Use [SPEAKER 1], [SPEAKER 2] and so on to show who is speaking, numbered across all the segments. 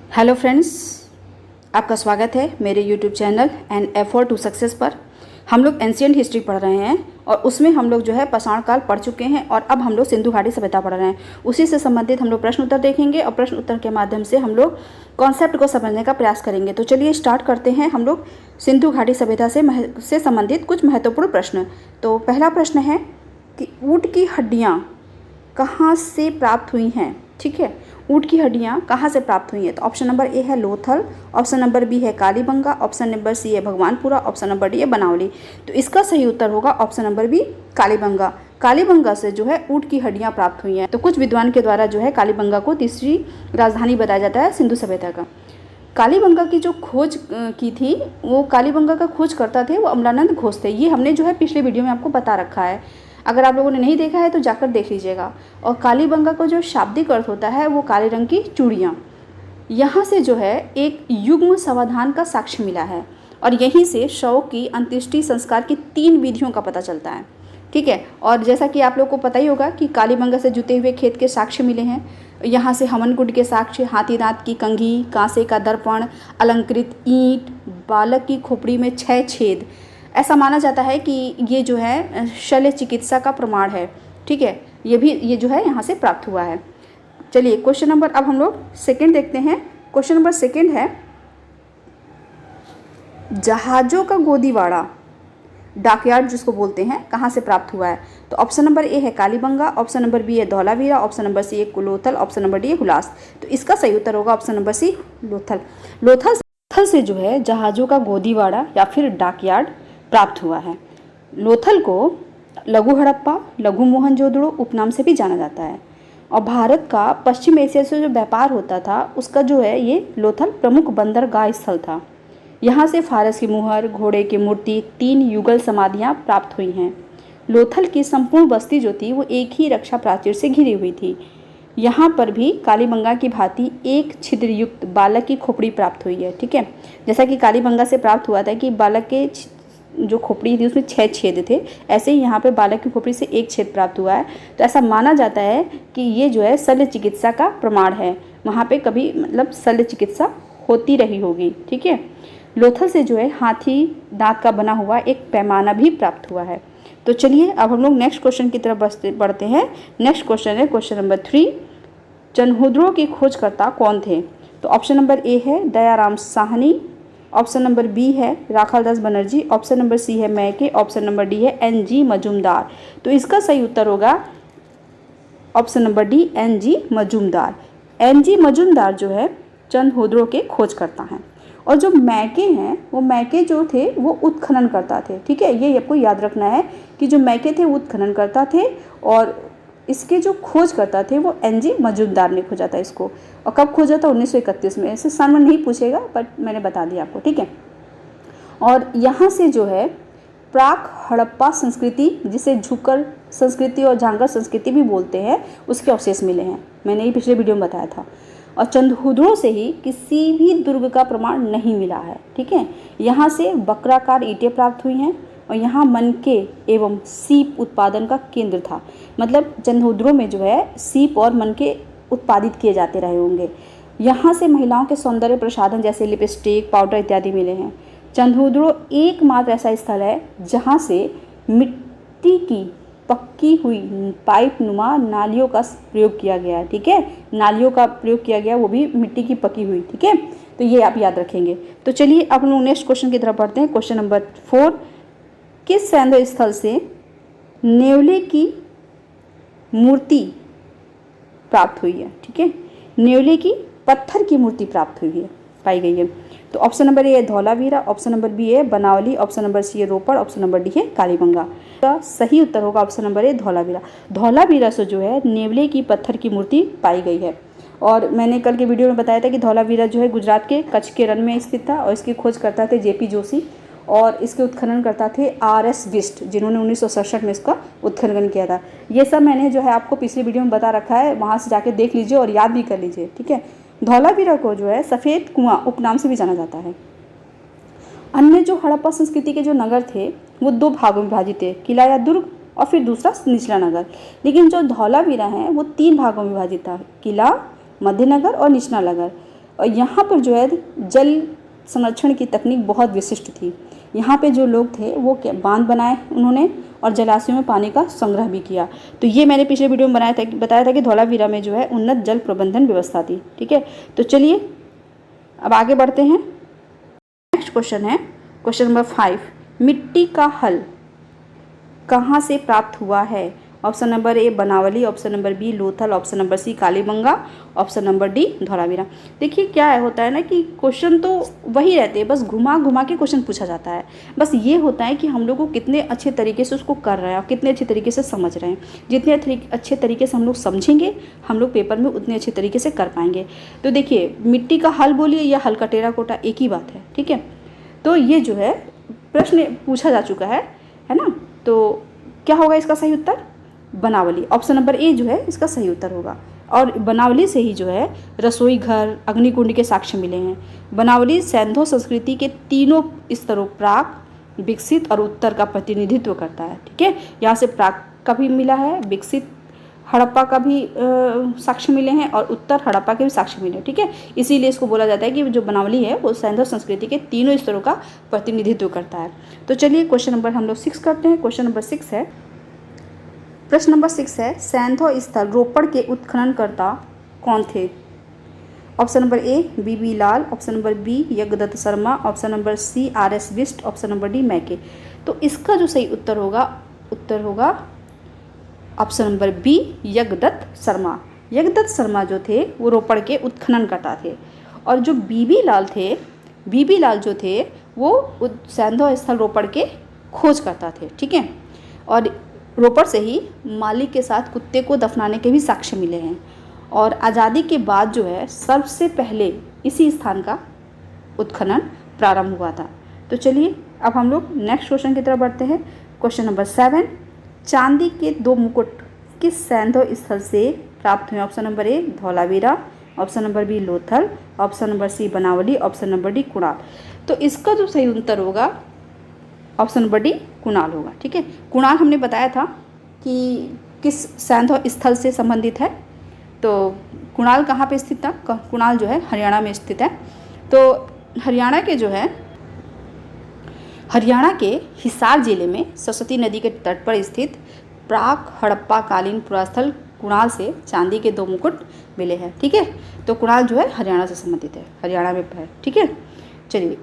[SPEAKER 1] Hello friends, आपका स्वागत है मेरे YouTube channel an effort to success पर। हम लोग एंशियंट हिस्ट्री पढ़ रहे हैं और उसमें हम लोग जो है पाषाण काल पढ़ चुके हैं और अब हम लोग सिंधु घाटी सभ्यता पढ़ रहे हैं। उसी से संबंधित हम लोग प्रश्न उत्तर देखेंगे और प्रश्न उत्तर के माध्यम से हम लोग कॉन्सेप्ट को समझने का प्रयास करेंगे। तो चलिए स्टार्ट करते हैं हम लोग सिंधु घाटी सभ्यता से संबंधित कुछ महत्वपूर्ण प्रश्न। तो पहला प्रश्न है कि ऊँट की हड्डियाँ कहाँ से प्राप्त हुई हैं। ठीक है, ऊँट की हड्डियाँ कहाँ से प्राप्त हुई हैं। तो ऑप्शन नंबर ए है लोथल, ऑप्शन नंबर बी है कालीबंगा, ऑप्शन नंबर सी है भगवानपुरा, ऑप्शन नंबर डी है बनावली। तो इसका सही उत्तर होगा option number B Kalibangan. Kalibangan से जो है ऊँट की हड्डियाँ प्राप्त हुई हैं। तो कुछ विद्वान के द्वारा जो है कालीबंगा को तीसरी राजधानी बताया जाता है सिंधु सभ्यता का। कालीबंगा की जो खोज की थी, वो कालीबंगा का खोज करता थे वो अमलानंद घोष थे। ये हमने जो है पिछले वीडियो में आपको बता रखा है, अगर आप लोगों ने नहीं देखा है तो जाकर देख लीजिएगा। और कालीबंगा का जो शाब्दिक अर्थ होता है वो काले रंग की चूड़ियाँ। यहाँ से जो है एक युग्म समाधान का साक्ष्य मिला है और यहीं से शव की अंत्येष्टि संस्कार की 3 विधियों का पता चलता है। ठीक है, और जैसा कि आप लोग को पता ही होगा कि कालीबंगा से जुते हुए खेत के साक्ष्य मिले हैं। यहाँ से हवनकुंड के साक्ष्य, हाथी दांत की कंघी, कांसे का दर्पण, अलंकृत ईंट, बालक की खोपड़ी में 6 छेद। ऐसा माना जाता है कि ये जो है शल्य चिकित्सा का प्रमाण है। ठीक है, ये जो है यहाँ से प्राप्त हुआ है। चलिए क्वेश्चन नंबर अब हम लोग सेकंड देखते हैं। क्वेश्चन नंबर सेकंड है जहाजों का गोदीवाड़ा, डॉकयार्ड जिसको बोलते हैं, कहाँ से प्राप्त हुआ है। तो ऑप्शन नंबर ए है कालीबंगा, ऑप्शन नंबर बी है धौलावीरा, ऑप्शन नंबर सी है लोथल, ऑप्शन नंबर डी है हुलास। तो इसका सही उत्तर होगा option number C Lothal. Lothal से जो है जहाजों का गोदीवाड़ा या फिर डॉकयार्ड प्राप्त हुआ है। लोथल को लघु हड़प्पा, लघु मोहनजोदड़ो उपनाम से भी जाना जाता है और भारत का पश्चिम एशिया से जो व्यापार होता था उसका जो है ये लोथल प्रमुख बंदरगाह स्थल था। यहाँ से फारस की मुहर, घोड़े की मूर्ति, 3 युगल समाधियाँ प्राप्त हुई हैं। लोथल की संपूर्ण बस्ती जो थी वो एक ही रक्षा प्राचीर से घिरी हुई थी। यहाँ पर भी कालीबंगा की भांति एक छिद्र युक्त बालक की खोपड़ी प्राप्त हुई है। ठीक है, जैसा कि कालीबंगा से प्राप्त हुआ था कि बालक के जो खोपड़ी थी उसमें 6 छेद थे, ऐसे ही यहाँ पे बालक की खोपड़ी से 1 छेद प्राप्त हुआ है। तो ऐसा माना जाता है कि ये जो है शल्य चिकित्सा का प्रमाण है, वहाँ पे कभी मतलब शल्य चिकित्सा होती रही होगी। ठीक है, लोथल से जो है हाथी दांत का बना हुआ एक पैमाना भी प्राप्त हुआ है। तो चलिए अब हम लोग नेक्स्ट क्वेश्चन की तरफ बढ़ते हैं। नेक्स्ट क्वेश्चन है क्वेश्चन नंबर 3, चंद्रहुदड़ो के खोजकर्ता कौन थे। तो ऑप्शन नंबर ए है Dayaram Sahni, option number B है Rakhaldas Banerji, option number C है मैके, ऑप्शन नंबर डी है एन.जी. मजूमदार। तो इसका सही उत्तर होगा option number D एन.जी. Majumdar. एन.जी. Majumdar जो है चंद्रहुदड़ो के खोजकर्ता हैं। और जो मैके हैं वो मैके जो थे वो उत्खनन करता थे। ठीक है, ये आपको याद रखना है कि जो मैके थे वो उत्खनन करता थे और इसके जो खोज करता थे वो एन.जी. मजूमदार ने खोजा था इसको। और कब खोजा था? 1931 में। ऐसे सन में नहीं पूछेगा बट मैंने बता दिया आपको। ठीक है, और यहाँ से जो है प्राक हड़प्पा संस्कृति, जिसे झुकर संस्कृति और झांगर संस्कृति भी बोलते हैं, उसके अवशेष मिले हैं। मैंने ही पिछले वीडियो में बताया था। और चंद्रहुदड़ो से ही किसी भी दुर्ग का प्रमाण नहीं मिला है। ठीक है, यहाँ से वक्राकार ईंटें प्राप्त हुई हैं और यहाँ मनके एवं सीप उत्पादन का केंद्र था। मतलब चंद्रहुदड़ो में जो है सीप और मनके उत्पादित किए जाते रहे होंगे। यहाँ से महिलाओं के सौंदर्य प्रसाधन जैसे लिपस्टिक, पाउडर इत्यादि मिले हैं। चंद्रहुदड़ो एकमात्र ऐसा स्थल है जहाँ से मिट्टी की पक्की हुई पाइप नुमा नालियों का प्रयोग किया गया है। ठीक है, नालियों का प्रयोग किया गया, वो भी मिट्टी की पकी हुई। ठीक है, तो ये आप याद रखेंगे। तो चलिए अब हम लोग नेक्स्ट क्वेश्चन की तरफ बढ़ते हैं। क्वेश्चन नंबर 4, किस सैंद्र स्थल से नेवले की मूर्ति प्राप्त हुई है। ठीक है, नेवले की पत्थर की मूर्ति प्राप्त हुई है, पाई गई है। तो ऑप्शन नंबर ए है धौलावीरा, ऑप्शन नंबर बी है बनावली, ऑप्शन नंबर सी है रोपड़, ऑप्शन नंबर डी है कालीबंगा। का सही उत्तर होगा option number A Dholavira. Dholavira से जो है नेवले की पत्थर की मूर्ति पाई गई है। और मैंने कल के वीडियो में बताया था कि धौलावीरा जो है गुजरात के कच्छ के रण में स्थित था और इसकी खोज करता थे जे.पी. जोशी और इसके उत्खनन करता थे आर.एस. बिष्ट, जिन्होंने 1967 में इसका उत्खनन किया था। ये सब मैंने जो है आपको पिछली वीडियो में बता रखा है, वहाँ से जाके देख लीजिए और याद भी कर लीजिए। ठीक है, धौलावीरा को जो है सफ़ेद कुआं उपनाम से भी जाना जाता है। अन्य जो हड़प्पा संस्कृति के जो नगर थे वो 2 भागों में विभाजित थे, किला या दुर्ग और फिर दूसरा निचला नगर। लेकिन जो धौलावीरा है वो 3 भागों में विभाजित था, किला, मध्यनगर और निचला नगर। और यहाँ पर जो है जल संरक्षण की तकनीक बहुत विशिष्ट थी। यहाँ पे जो लोग थे वो क्या बांध बनाए उन्होंने और जलाशयों में पानी का संग्रह भी किया। तो ये मैंने पिछले वीडियो में बताया था कि धौलावीरा में जो है उन्नत जल प्रबंधन व्यवस्था थी। ठीक है, तो चलिए अब आगे बढ़ते हैं। नेक्स्ट क्वेश्चन है क्वेश्चन नंबर 5, मिट्टी का हल कहाँ से प्राप्त हुआ है? Option number A Banawali, option number B Lothal, option number C Kalibangan, option number D Dholavira. देखिए क्या होता है ना कि क्वेश्चन तो वही रहते हैं, बस घुमा घुमा के क्वेश्चन पूछा जाता है। बस ये होता है कि हम लोग को कितने अच्छे तरीके से उसको कर रहे हैं और कितने अच्छे तरीके से समझ रहे हैं। जितने अच्छे तरीके से हम लोग समझेंगे हम लोग पेपर में उतने अच्छे तरीके से कर पाएंगे। तो देखिए मिट्टी का हल बोलिए या हल का टेराकोटा एक ही बात है। ठीक है, तो ये जो है प्रश्न पूछा जा चुका है ना। तो क्या होगा इसका सही उत्तर? बनावली। ऑप्शन नंबर ए जो है इसका सही उत्तर होगा। और बनावली से ही जो है रसोई घर, अग्निकुंड के साक्ष्य मिले हैं। बनावली सैंधो संस्कृति के तीनों स्तरों प्राक, विकसित और उत्तर का प्रतिनिधित्व करता है। ठीक है, यहाँ से प्राक का भी मिला है, विकसित हड़प्पा का भी साक्ष्य मिले हैं और उत्तर हड़प्पा के भी साक्ष्य मिले हैं। ठीक है, इसीलिए इसको बोला जाता है कि जो बनावली है वो सैंधव संस्कृति के तीनों स्तरों का प्रतिनिधित्व करता है। तो चलिए क्वेश्चन नंबर हम लोग 6 करते हैं। क्वेश्चन नंबर 6 है, प्रश्न नंबर 6 है, सैंधव स्थल रोपड़ के उत्खननकर्ता कौन थे? Option number A B B Lal, option number B Yagyadatta Sharma, option number C RS Bisht, option number D Mackay. तो इसका जो सही उत्तर होगा option number B Yagyadatta Sharma. Yagyadatta Sharma जो थे वो रोपड़ के उत्खननकर्ता थे। और जो बीबी लाल जो थे वो सैंधव स्थल रोपड़ के खोज करता थे। ठीक है, और रोपड़ से ही मालिक के साथ कुत्ते को दफनाने के भी साक्ष्य मिले हैं। और आज़ादी के बाद जो है सबसे पहले इसी स्थान का उत्खनन प्रारंभ हुआ था। तो चलिए अब हम लोग नेक्स्ट क्वेश्चन की तरफ बढ़ते हैं। क्वेश्चन नंबर 7, चांदी के 2 मुकुट किस सैंधव स्थल से प्राप्त हुए? Option number A Dholavira, option number B Lothal, option number C Banawali, option number D Kunal. तो इसका जो सही उत्तर होगा ऑप्शन नंबर डी कुणाल होगा। ठीक है, कुणाल हमने बताया था कि किस सैंधव स्थल से संबंधित है। तो कुणाल कहाँ पे स्थित था? कुणाल जो है हरियाणा में स्थित है। तो हरियाणा के हिसार जिले में सरस्वती नदी के तट पर स्थित प्राक हड़प्पा कालीन पुरास्थल कुणाल से चांदी के 2 मुकुट मिले हैं। ठीक है, तो कुणाल जो है हरियाणा से संबंधित है, हरियाणा में है। ठीक है, चलिए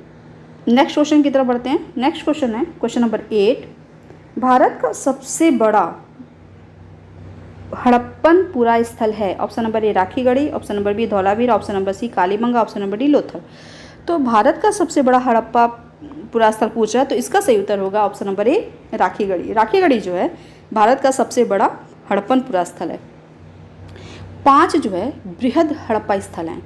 [SPEAKER 1] नेक्स्ट क्वेश्चन की तरफ बढ़ते हैं। नेक्स्ट क्वेश्चन है क्वेश्चन नंबर 8, भारत का सबसे बड़ा हड़प्पन पुरा स्थल है? Option number A Rakhigarhi, option number B Dholavira, option number C Kalibangan, option number D Lothal. तो भारत का सबसे बड़ा हड़प्पा पुरा स्थल पूछ रहा है, तो इसका सही उत्तर होगा option number A Rakhigarhi. Rakhigarhi जो है भारत का सबसे बड़ा हड़प्पन पुरा स्थल है। 5 जो है बृहद हड़प्पा स्थल हैं।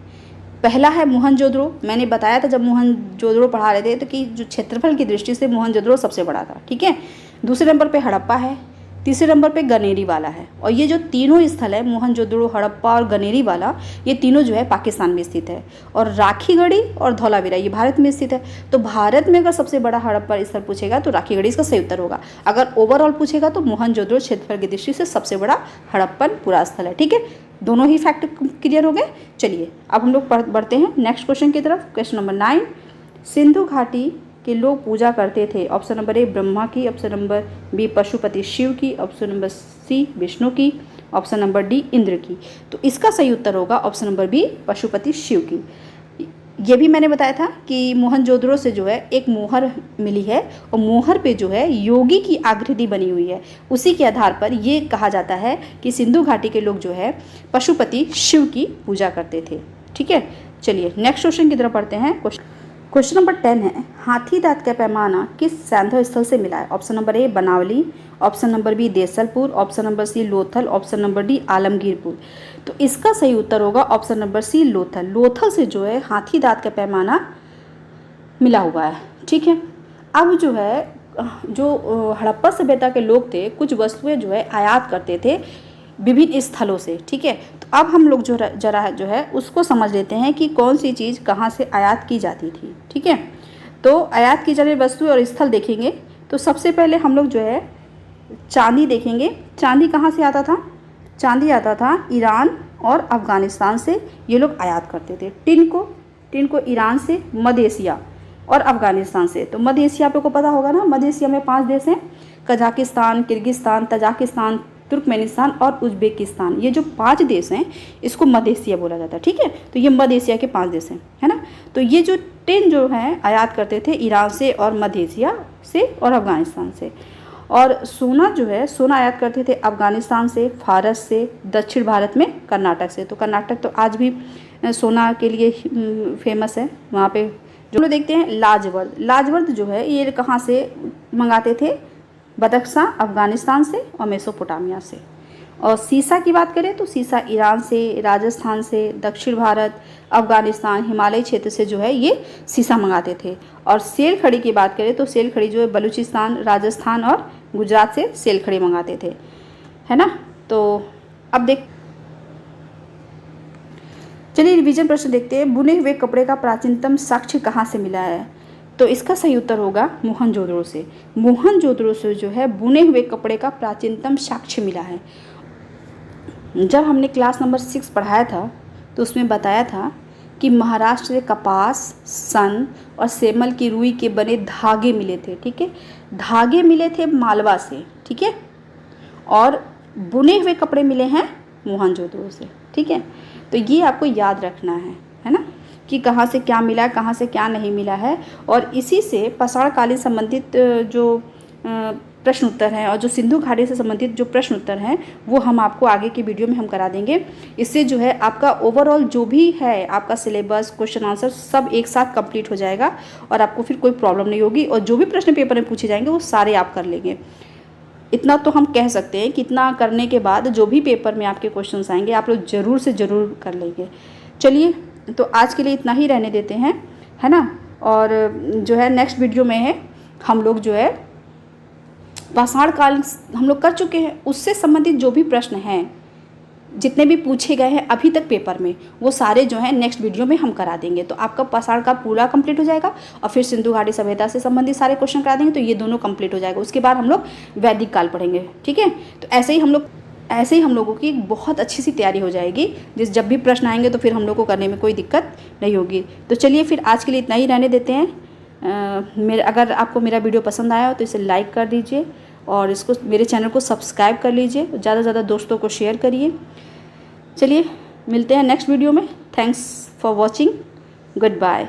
[SPEAKER 1] पहला है मोहनजोदड़ो। मैंने बताया था जब मोहनजोदड़ो पढ़ा रहे थे तो कि जो क्षेत्रफल की दृष्टि से मोहनजोदड़ो सबसे बड़ा था। ठीक है, दूसरे नंबर पे हड़प्पा है, तीसरे नंबर पे गनेरी वाला है। और ये जो तीनों स्थल है मोहनजोदड़ो, हड़प्पा और गनेरी वाला, ये तीनों जो है पाकिस्तान में स्थित है। और राखीगढ़ी और धौलावीरा ये भारत में स्थित है। तो भारत में अगर सबसे बड़ा हड़प्पा स्थल पूछेगा तो राखीगढ़ी इसका सही उत्तर होगा। अगर ओवरऑल पूछेगा तो मोहनजोदड़ो क्षेत्रफल की दृष्टि से सबसे बड़ा हड़प्पन पुरा स्थल है। ठीक है, दोनों ही फैक्ट क्लियर हो गए। चलिए अब हम लोग बढ़ते हैं नेक्स्ट क्वेश्चन की तरफ। क्वेश्चन नंबर 9, सिंधु घाटी के लोग पूजा करते थे? ऑप्शन नंबर ए ब्रह्मा की, option number B Pashupati Shiva की, ऑप्शन नंबर सी विष्णु की, ऑप्शन नंबर डी इंद्र की। तो इसका सही उत्तर होगा option number B Pashupati Shiva की। ये भी मैंने बताया था कि मोहनजोदड़ो से जो है एक मोहर मिली है और मोहर पे जो है योगी की आकृति बनी हुई है। उसी के आधार पर ये कहा जाता है कि सिंधु घाटी के लोग जो है पशुपति शिव की पूजा करते थे। ठीक है, चलिए नेक्स्ट क्वेश्चन की तरफ पढ़ते हैं। क्वेश्चन नंबर 10 है, हाथी दांत का पैमाना किस सैंधव स्थल से मिला है? Option number A Banawali, option number B Desalpur, option number C Lothal, option number D Alamgirpur. तो इसका सही उत्तर होगा option number C Lothal. Lothal से जो है हाथी दांत का पैमाना मिला हुआ है। ठीक है, अब जो है जो हड़प्पा सभ्यता के लोग थे कुछ वस्तुएं जो है आयात करते थे विभिन्न स्थलों से। ठीक है, तो अब हम लोग जरा जो है उसको समझ लेते हैं कि कौन सी चीज़ कहाँ से आयात की जाती थी। ठीक है, तो आयात की जाने वस्तु और स्थल देखेंगे तो सबसे पहले हम लोग जो है चांदी देखेंगे। चांदी कहाँ से आता था? चांदी आता था ईरान और अफ़गानिस्तान से, ये लोग आयात करते थे। टिन को टिन को ईरान से, मध्य एशिया और अफ़गानिस्तान से। तो मध्य एशिया पे को पता होगा ना, मध्य एशिया में 5 देश हैं, कजाकिस्तान, किर्गिस्तान, तजाकिस्तान, तुर्कमेनिस्तान और उज़्बेकिस्तान। ये जो 5 देश हैं इसको मध्य एशिया बोला जाता है, ठीक है। तो ये मध्य एशिया के 5 देश हैं, है ना। तो ये जो टिन जो है आयात करते थे ईरान से और मध्य एशिया से और अफ़गानिस्तान से। और सोना जो है, सोना आयात करते थे अफ़गानिस्तान से, फारस से, दक्षिण भारत में कर्नाटक से। तो कर्नाटक तो आज भी सोना के लिए फेमस है, वहाँ पे जो लोग देखते हैं। लाजवर्द, लाजवर्द जो है ये कहाँ से मंगाते थे, बदख्शां अफ़गानिस्तान से और मेसोपोटामिया से। और सीसा की बात करें तो सीसा ईरान से, राजस्थान से, दक्षिण भारत, अफ़गानिस्तान, हिमालय क्षेत्र से जो है ये सीसा मंगाते थे। और सेल खड़ी की बात करें तो सेल खड़ी जो है बलूचिस्तान, राजस्थान और गुजरात से सेल खड़ी मंगाते थे, है ना। तो अब चलिए रिवीजन प्रश्न देखते हैं। बुने हुए कपड़े का प्राचीनतम साक्ष्य कहाँ से मिला है? तो इसका सही उत्तर होगा मोहनजोदड़ो से। मोहनजोदड़ो से जो है बुने हुए कपड़े का प्राचीनतम साक्ष्य मिला है। जब हमने क्लास नंबर 6 पढ़ाया था तो उसमें बताया था कि महाराष्ट्र से कपास, सन और सेमल की रुई के बने धागे मिले थे, ठीक है। धागे मिले थे मालवा से, ठीक है। और बुने हुए कपड़े मिले हैं मोहनजोदड़ो से, ठीक है। तो ये आपको याद रखना है ना, कि कहाँ से क्या मिला है, कहाँ से क्या नहीं मिला है। और इसी से पाषाण कालीन संबंधित जो प्रश्न उत्तर हैं और जो सिंधु घाटी से संबंधित जो प्रश्न उत्तर हैं वो हम आपको आगे की वीडियो में हम करा देंगे। इससे जो है आपका ओवरऑल जो भी है आपका सिलेबस, क्वेश्चन आंसर सब एक साथ कंप्लीट हो जाएगा और आपको फिर कोई प्रॉब्लम नहीं होगी। और जो भी प्रश्न पेपर में पूछे जाएंगे वो सारे आप कर लेंगे। इतना तो हम कह सकते हैं कि इतना करने के बाद जो भी पेपर में आपके क्वेश्चन आएंगे आप लोग ज़रूर से ज़रूर कर लेंगे। चलिए तो आज के लिए इतना ही रहने देते हैं, है ना। और जो है नेक्स्ट वीडियो में है हम लोग जो है पाषाण काल हम लोग कर चुके हैं, उससे संबंधित जो भी प्रश्न हैं जितने भी पूछे गए हैं अभी तक पेपर में वो सारे जो है नेक्स्ट वीडियो में हम करा देंगे। तो आपका पाषाण काल पूरा कंप्लीट हो जाएगा और फिर सिंधु घाटी सभ्यता से संबंधित सारे क्वेश्चन करा देंगे। तो ये दोनों कंप्लीट हो जाएगा। उसके बाद हम लोग वैदिक काल पढ़ेंगे, ठीक है। तो ऐसे ही हम लोगों की बहुत अच्छी सी तैयारी हो जाएगी। जब भी प्रश्न आएंगे तो फिर हम लोग को करने में कोई दिक्कत नहीं होगी। तो चलिए फिर आज के लिए इतना ही रहने देते हैं। अगर आपको मेरा वीडियो पसंद आया हो तो इसे लाइक कर दीजिए और इसको मेरे चैनल को सब्सक्राइब कर लीजिए, ज़्यादा से ज़्यादा दोस्तों को शेयर करिए। चलिए मिलते हैं नेक्स्ट वीडियो में। Thanks for watching, good bye.